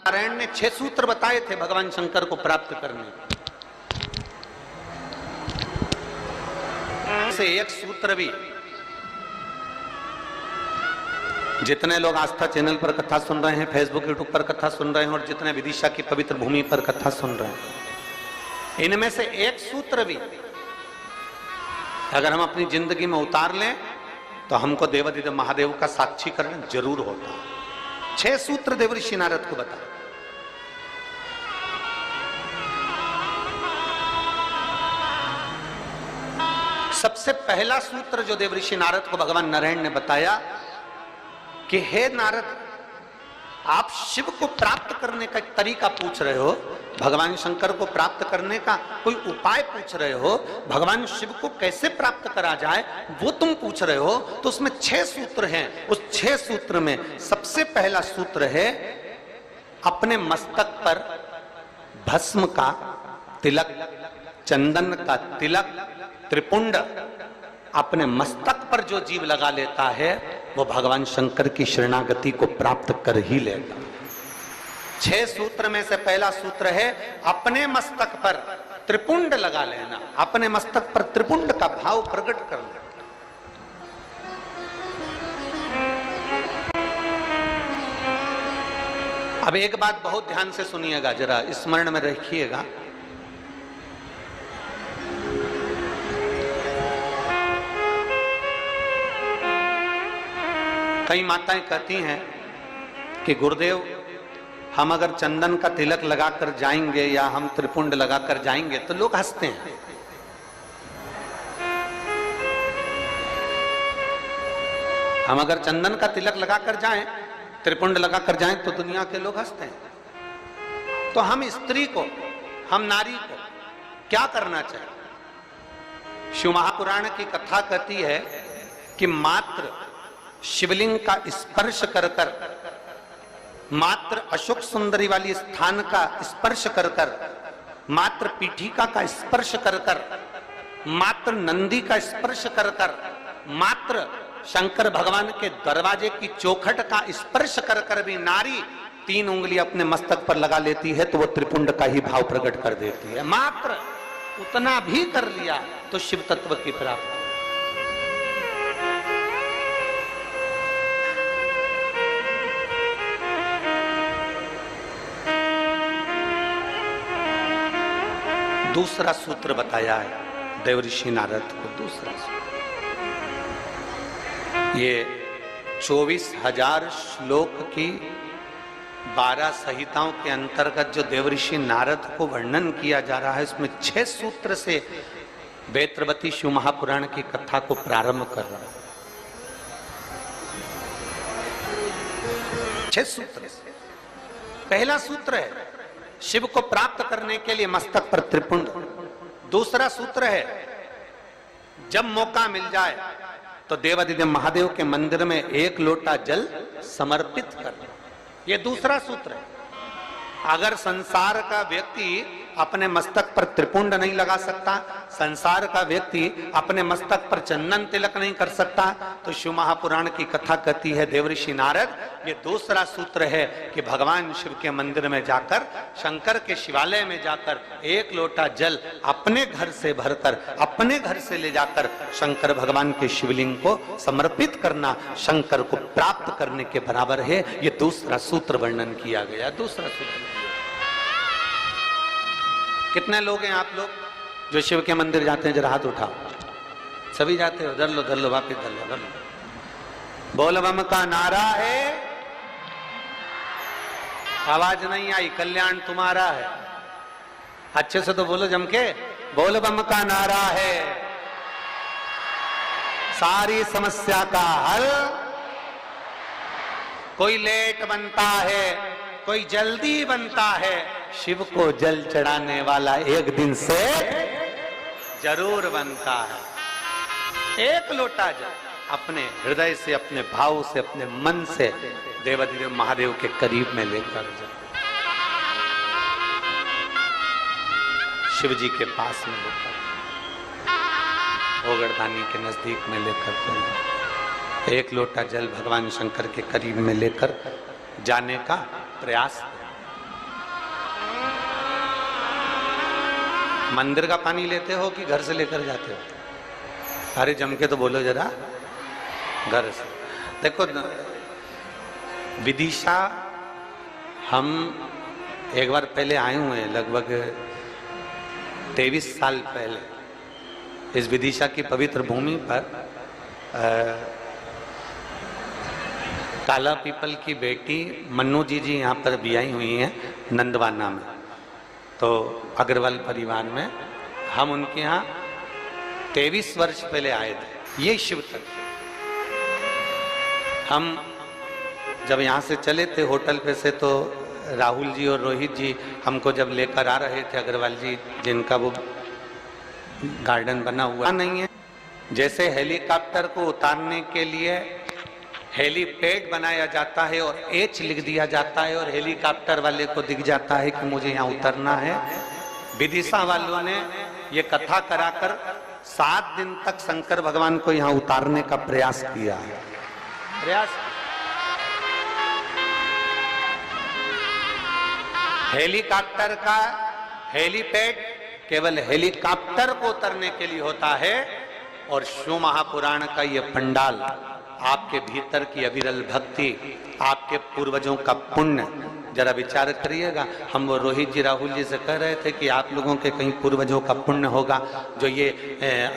नारायण ने 6 सूत्र बताए थे भगवान शंकर को प्राप्त करने से एक सूत्र भी जितने लोग आस्था चैनल पर कथा सुन रहे हैं, फेसबुक यूट्यूब पर कथा सुन रहे हैं और जितने विदिशा की पवित्र भूमि पर कथा सुन रहे हैं, इनमें से एक सूत्र भी अगर हम अपनी जिंदगी में उतार लें तो हमको देवादिदेव महादेव का साक्षीकरण जरूर होता। 6 सूत्र देवऋषि नारद को बताए। सबसे पहला सूत्र जो देवऋषि नारद को भगवान नारायण ने बताया कि हे नारद, आप शिव को प्राप्त करने का एक तरीका पूछ रहे हो, भगवान शंकर को प्राप्त करने का कोई उपाय पूछ रहे हो, भगवान शिव को कैसे प्राप्त करा जाए वो तुम पूछ रहे हो। तो उसमें 6 सूत्र हैं। उस 6 सूत्र में सबसे पहला सूत्र है अपने मस्तक पर भस्म का तिलक, चंदन का तिलक, त्रिपुंड अपने मस्तक पर जो जीव लगा लेता है वो भगवान शंकर की शरणागति को प्राप्त कर ही लेगा। 6 सूत्र में से पहला सूत्र है अपने मस्तक पर त्रिपुंड लगा लेना, अपने मस्तक पर त्रिपुंड का भाव प्रकट करना। अब एक बात बहुत ध्यान से सुनिएगा, जरा स्मरण में रखिएगा। कई माताएं कहती हैं कि गुरुदेव, हम अगर चंदन का तिलक लगाकर जाएंगे या हम त्रिपुंड लगाकर जाएंगे तो लोग हंसते हैं। हम अगर चंदन का तिलक लगाकर जाएं, त्रिपुंड लगाकर जाएं तो दुनिया के लोग हंसते हैं। तो हम स्त्री को, हम नारी को क्या करना चाहिए? शिव महापुराण की कथा कहती है कि मात्र शिवलिंग का स्पर्श कर कर, मात्र अशोक सुंदरी वाली स्थान का स्पर्श कर कर, मात्र पीठिका का स्पर्श कर कर, मात्र नंदी का स्पर्श कर कर, मात्र शंकर भगवान के दरवाजे की चौखट का स्पर्श कर कर भी नारी 3 उंगली अपने मस्तक पर लगा लेती है तो वो त्रिपुंड का ही भाव प्रकट कर देती है। मात्र उतना भी कर लिया तो शिव तत्व की प्राप्ति। दूसरा सूत्र बताया है देवऋषि नारद को। दूसरा सूत्र ये 24,000 श्लोक की 12 संहिताओं के अंतर्गत जो देवऋषि नारद को वर्णन किया जा रहा है, इसमें 6 सूत्र से वेत्रवती शिव महापुराण की कथा को प्रारंभ कर रहा है। 6 सूत्र से पहला सूत्र है शिव को प्राप्त करने के लिए मस्तक पर त्रिपुंड। दूसरा सूत्र है जब मौका मिल जाए तो देवादिदेव महादेव के मंदिर में 1 लोटा जल समर्पित कर। यह दूसरा सूत्र है। अगर संसार का व्यक्ति अपने मस्तक पर त्रिपुंड नहीं लगा सकता, संसार का व्यक्ति अपने मस्तक पर चंदन तिलक नहीं कर सकता, तो शिव महापुराण की कथा कहती है देवऋषि नारद, ये दूसरा सूत्र है कि भगवान शिव के मंदिर में जाकर, शंकर के शिवालय में जाकर 1 लोटा जल अपने घर से भरकर, अपने घर से ले जाकर शंकर भगवान के शिवलिंग को समर्पित करना शंकर को प्राप्त करने के बराबर है। ये दूसरा सूत्र वर्णन किया गया। दूसरा सूत्र। कितने लोग हैं आप लोग जो शिव के मंदिर जाते हैं? जरा हाथ उठाओ। सभी जाते हो? धर लो वापिस धर लो। बोल बम का नारा है। आवाज नहीं आई। कल्याण तुम्हारा है। अच्छे से तो बोलो जम के। बोल बम का नारा है, सारी समस्या का हल। कोई लेट बनता है, कोई जल्दी बनता है, शिव को जल चढ़ाने वाला एक दिन से जरूर बनता है। 1 लोटा जल अपने हृदय से, अपने भाव से, अपने मन से देवादिदेव महादेव के करीब में लेकर जाओ, शिव जी के पास में लेकर, ओगड़दानी के नजदीक में लेकर चलो। 1 लोटा जल भगवान शंकर के करीब में लेकर जाने का प्रयास। मंदिर का पानी लेते हो कि घर से लेकर जाते हो? अरे जम के तो बोलो जरा, घर से। देखो विदिशा हम एक बार पहले आए हुए हैं, लगभग 23 साल पहले इस विदिशा की पवित्र भूमि पर काला पीपल की बेटी मन्नू जी यहाँ पर भी आई हुई हैं नंदवाना में, तो अग्रवाल परिवार में। हम उनके यहाँ 23 वर्ष पहले आए थे। ये शिव तक हम जब यहाँ से चले थे होटल पे से, तो राहुल जी और रोहित जी हमको जब लेकर आ रहे थे, अग्रवाल जी जिनका वो गार्डन बना हुआ नहीं है, जैसे हेलीकॉप्टर को उतारने के लिए हेलीपैड बनाया जाता है और एच लिख दिया जाता है और हेलीकॉप्टर वाले को दिख जाता है कि मुझे यहाँ उतरना है। विदिशा वालों ने ये कथा कराकर 7 दिन तक शंकर भगवान को यहाँ उतारने का प्रयास किया है। हेलीकॉप्टर का हेलीपैड केवल हेलीकॉप्टर को उतरने के लिए होता है, और शिव महापुराण का ये पंडाल आपके भीतर की अविरल भक्ति, आपके पूर्वजों का पुण्य, जरा विचार करिएगा। हम वो रोहित जी राहुल जी से कह रहे थे कि आप लोगों के कहीं पूर्वजों का पुण्य होगा, जो ये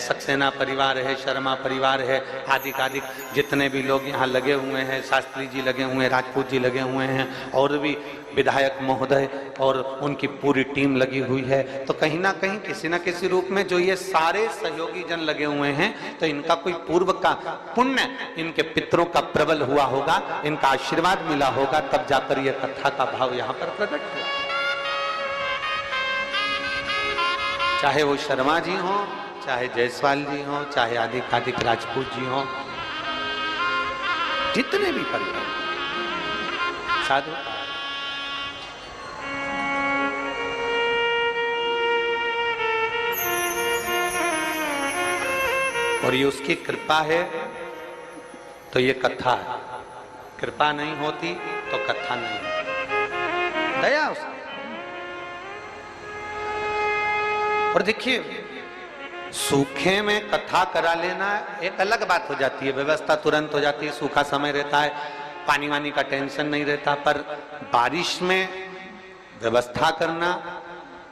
सक्सेना परिवार है, शर्मा परिवार है, आदि जितने भी लोग यहाँ लगे हुए हैं, शास्त्री जी लगे हुए हैं, राजपूत जी लगे हुए हैं, और भी विधायक महोदय और उनकी पूरी टीम लगी हुई है। तो कहीं ना कहीं किसी न किसी रूप में जो ये सारे सहयोगी जन लगे हुए हैं, तो इनका कोई पूर्व का पुण्य, इनके पितरों का प्रबल हुआ होगा, इनका आशीर्वाद मिला होगा, तब जाकर ये कथा का भाव यहाँ पर प्रकट हुआ। चाहे वो शर्मा जी हो, चाहे जायसवाल जी हो, चाहे आदिक राजपूत जी हो, जितने भी परिवार साधु, और ये उसकी कृपा है तो ये कथा है। कृपा नहीं होती तो कथा नहीं होती, दया उसकी। और देखिए, सूखे में कथा करा लेना एक अलग बात हो जाती है, व्यवस्था तुरंत हो जाती है, सूखा समय रहता है, पानी वानी का टेंशन नहीं रहता। पर बारिश में व्यवस्था करना,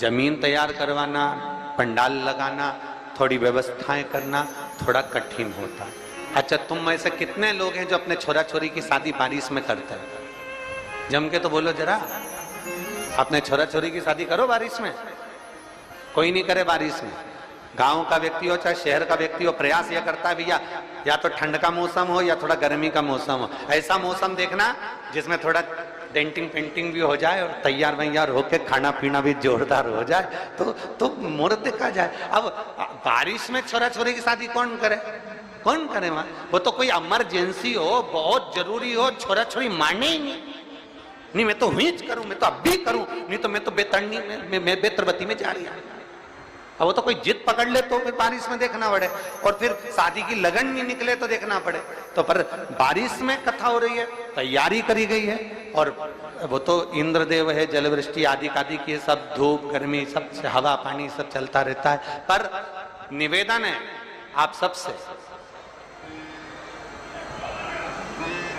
जमीन तैयार करवाना, पंडाल लगाना, थोड़ी व्यवस्थाएं करना थोड़ा कठिन होता है। अच्छा, तुम में से कितने लोग हैं जो अपने छोरा छोरी की शादी बारिश में करते हैं? जम के तो बोलो जरा, अपने छोरा छोरी की शादी करो बारिश में। कोई नहीं करे बारिश में। गांव का व्यक्ति हो चाहे शहर का व्यक्ति हो, प्रयास यह करता है भैया या तो ठंड का मौसम हो या थोड़ा गर्मी का मौसम हो, ऐसा मौसम देखना जिसमें थोड़ा डेंटिंग पेंटिंग भी हो जाए और तैयार वैयार होके खाना पीना भी जोरदार हो जाए, तो मुहूर्त देखा जाए। अब बारिश में छोरा छोरी की शादी कौन करे? कौन करे? वहां वो तो कोई इमरजेंसी हो, बहुत जरूरी हो, छोरा छोरी माने ही नहीं, मैं तो हुई करूं, मैं तो अब भी करूं, नहीं तो मैं तो बेतरनी में बेतरबती में जा रही हूं। अब वो तो कोई जिद पकड़ ले तो फिर बारिश में देखना पड़े, और फिर शादी की लगन नहीं निकले तो देखना पड़े। तो पर बारिश में कथा हो रही है, तैयारी करी गई है, और वो तो इंद्रदेव है, जलवृष्टि आदि की सब, धूप गर्मी सब, हवा पानी सब चलता रहता है। पर निवेदन है आप सबसे,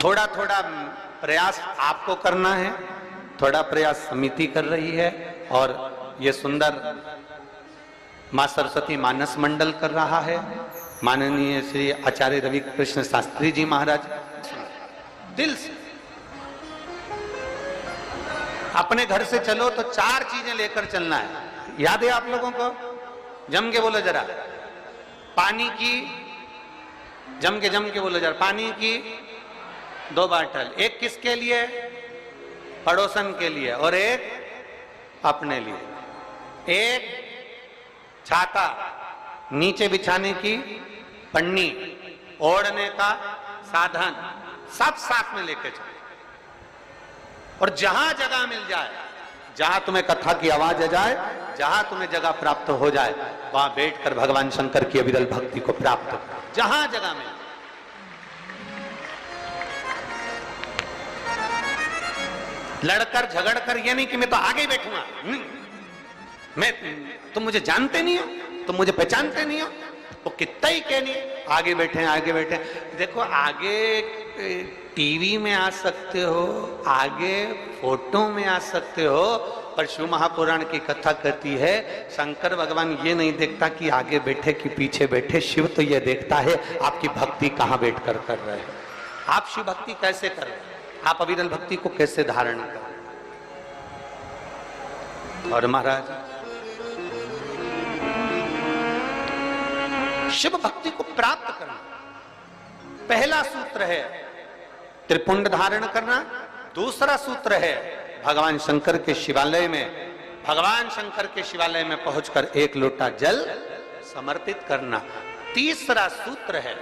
थोड़ा थोड़ा प्रयास आपको करना है, थोड़ा प्रयास समिति कर रही है, और ये सुंदर मां सरस्वती मानस मंडल कर रहा है, माननीय श्री आचार्य रवि कृष्ण शास्त्री जी महाराज। दिल से अपने घर से चलो तो 4 चीजें लेकर चलना है, याद है आप लोगों को? जम के बोलो जरा, पानी की, जम के बोलो जरा, पानी की 2 बाटल, एक किसके लिए? पड़ोसन के लिए, और एक अपने लिए। एक छाता, नीचे बिछाने की पन्नी, ओढ़ने का साधन, सब साथ में लेके चलो। और जहां जगह मिल जाए, जहां तुम्हें कथा की आवाज आ जाए, जहां तुम्हें जगह प्राप्त हो जाए, वहां बैठकर भगवान शंकर की अविरल भक्ति को प्राप्त करो, जहां जगह मिल। लड़कर झगड़कर ये नहीं कि मैं तो आगे ही बैठूंगा, तुम मुझे जानते नहीं हो, तुम मुझे पहचानते नहीं हो। वो कितना ही कहनी, आगे बैठे आगे बैठे। देखो आगे टीवी में आ सकते हो, आगे फोटो में आ सकते हो, पर शिव महापुराण की कथा कहती है शंकर भगवान ये नहीं देखता कि आगे बैठे कि पीछे बैठे। शिव तो ये देखता है आपकी भक्ति कहां बैठकर कर रहे हैं, आप शिव भक्ति कैसे कर रहे हैं, आप अविरल भक्ति को कैसे धारण कर रहे हैं। और महाराज शिव भक्ति को प्राप्त करना पहला सूत्र है त्रिपुंड धारण करना। दूसरा सूत्र है भगवान शंकर के शिवालय में पहुंचकर एक लोटा जल समर्पित करना। तीसरा सूत्र है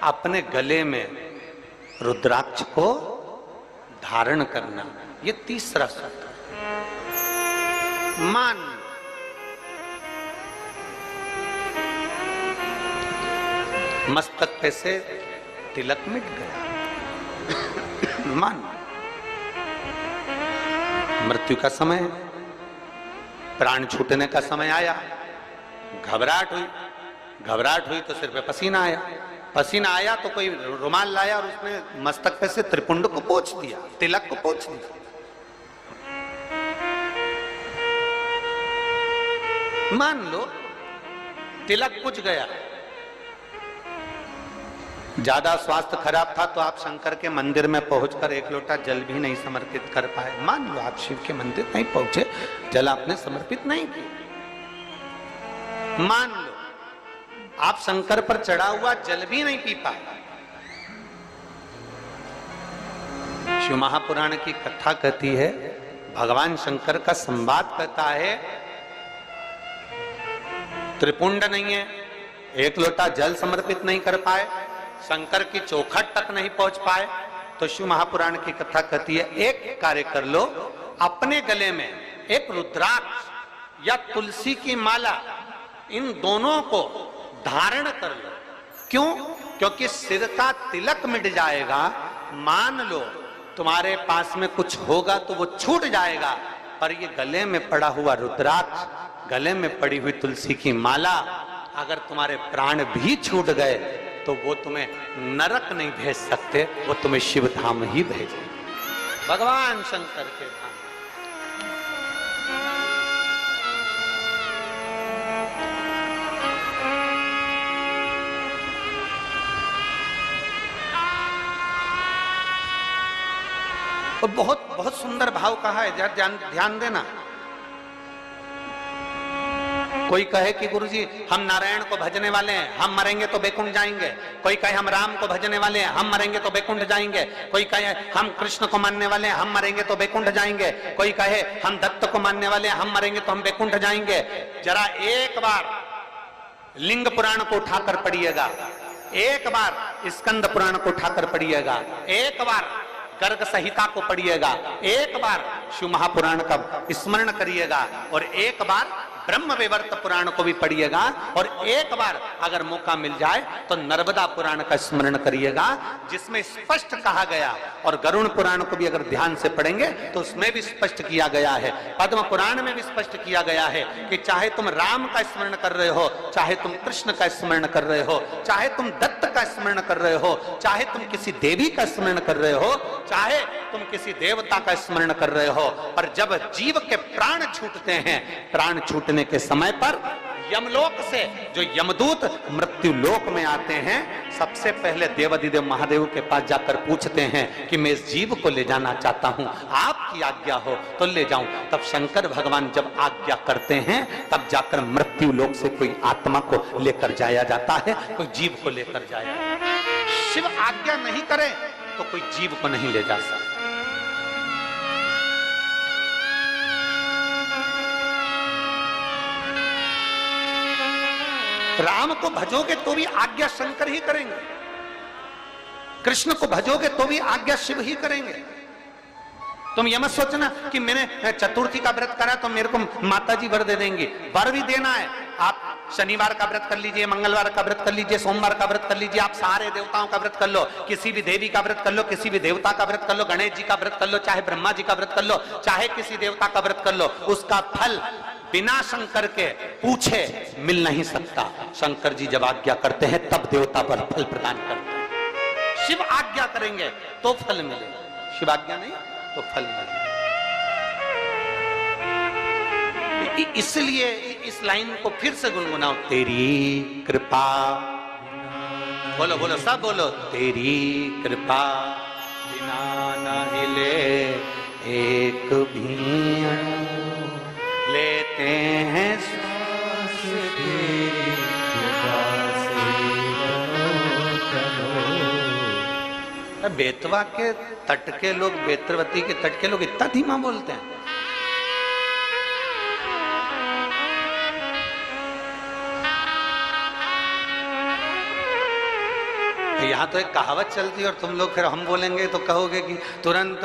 अपने गले में रुद्राक्ष को धारण करना। ये तीसरा सूत्र। मान मस्तक पे से तिलक मिट गया, मान मृत्यु का समय, प्राण छूटने का समय आया, घबराहट हुई तो सिर पे पसीना आया तो कोई रुमाल लाया और उसने मस्तक पे से त्रिपुंड को पोंछ दिया, तिलक को पोंछ दिया। मान लो तिलक कुछ गया, ज्यादा स्वास्थ्य खराब था तो आप शंकर के मंदिर में पहुंचकर एक लोटा जल भी नहीं समर्पित कर पाए। मान लो आप शिव के मंदिर नहीं पहुंचे, जल आपने समर्पित नहीं किया। मान लो आप शंकर पर चढ़ा हुआ जल भी नहीं पी पाए। शिव महापुराण की कथा कहती है, भगवान शंकर का संवाद कहता है, त्रिपुंड नहीं है, एक लोटा जल समर्पित नहीं कर पाए, शंकर की चौखट तक नहीं पहुंच पाए, तो शिव महापुराण की कथा कहती है एक कार्य कर लो, अपने गले में एक रुद्राक्ष या तुलसी की माला, इन दोनों को धारण कर लो। क्यों? क्योंकि सिर का तिलक मिट जाएगा। मान लो तुम्हारे पास में कुछ होगा तो वो छूट जाएगा, पर ये गले में पड़ा हुआ रुद्राक्ष, गले में पड़ी हुई तुलसी की माला, अगर तुम्हारे प्राण भी छूट गए तो वो तुम्हें नरक नहीं भेज सकते, वो तुम्हें शिव धाम ही भेजे, भगवान शंकर के धाम। और बहुत बहुत सुंदर भाव कहा है, ध्यान देना। कोई कहे कि गुरुजी हम नारायण को भजने वाले हैं, हम मरेंगे तो बैकुंठ जाएंगे। कोई कहे हम राम को भजने वाले हैं, हम मरेंगे तो बैकुंठ जाएंगे। कोई कहे हम कृष्ण को मानने वाले हैं, हम मरेंगे तो बैकुंठ जाएंगे। कोई कहे हम दत्त को मानने वाले हैं, हम मरेंगे तो हम बैकुंठ जाएंगे। जरा एक बार लिंग पुराण को उठाकर पढ़िएगा, एक बार स्कंद पुराण को उठाकर पढ़िएगा, एक बार गर्ग संहिता को पढ़िएगा, एक बार शिव महापुराण का स्मरण करिएगा, और एक बार ब्रह्म वैवर्त पुराण को भी पढ़िएगा, और एक बार अगर मौका मिल जाए तो नर्मदा पुराण का स्मरण करिएगा, जिसमें स्पष्ट कहा गया, और गरुण पुराण को भी अगर ध्यान से पढ़ेंगे तो उसमें भी स्पष्ट किया गया है, पद्म पुराण में भी स्पष्ट किया गया है कि चाहे तुम राम का स्मरण कर रहे हो, चाहे तुम कृष्ण का स्मरण कर रहे हो, चाहे तुम दत्त का स्मरण कर रहे हो, चाहे तुम किसी देवी का स्मरण कर रहे हो, चाहे तुम किसी देवता का स्मरण कर रहे हो, पर जब जीव के प्राण छूटते हैं, प्राण छूटने के समय पर यमलोक से जो यमदूत मृत्यु लोक में आते हैं, सबसे पहले देवाधिदेव महादेव के पास जाकर पूछते हैं कि मैं इस जीव को ले जाना चाहता हूं, आपकी आज्ञा हो तो ले जाऊं। तब शंकर भगवान जब आज्ञा करते हैं, तब जाकर मृत्यु लोक से कोई आत्मा को लेकर जाया जाता है, कोई जीव को लेकर जाया। शिव आज्ञा नहीं करे तो कोई जीव को नहीं ले जा सकता। राम को भजोगे तो भी आज्ञा शंकर ही करेंगे, कृष्ण को भजोगे तो भी आज्ञा शिव ही करेंगे। तुम ये मत सोचना कि मैंने चतुर्थी का व्रत करा तो मेरे को माताजी वर दे देंगी। वर भी देना है, आप शनिवार का व्रत कर लीजिए, मंगलवार का व्रत कर लीजिए, सोमवार का व्रत कर लीजिए, आप सारे देवताओं का व्रत कर लो, किसी भी देवी का व्रत कर लो, किसी भी देवता का व्रत कर लो, गणेश जी का व्रत कर लो, चाहे ब्रह्मा जी का व्रत कर लो, चाहे किसी देवता का व्रत कर लो, उसका फल बिना शंकर के पूछे मिल नहीं सकता। शंकर जी जब आज्ञा करते हैं तब देवता पर फल प्रदान करते हैं। शिव आज्ञा करेंगे तो फल मिलेगा, शिव आज्ञा नहीं तो फल मिलेगा। इसलिए इस लाइन को फिर से गुनगुनाओ, तेरी कृपा, बोलो बोलो सब बोलो, तेरी कृपा बिना न हिले एक भी अणु, लेते हैं सांस तेरी कृपा से। बेतवा के तट के लोग, बेतरवती के तट के लोग इतना धीमा बोलते हैं। यहाँ तो एक कहावत चलती है और तुम लोग फिर हम बोलेंगे तो कहोगे कि तुरंत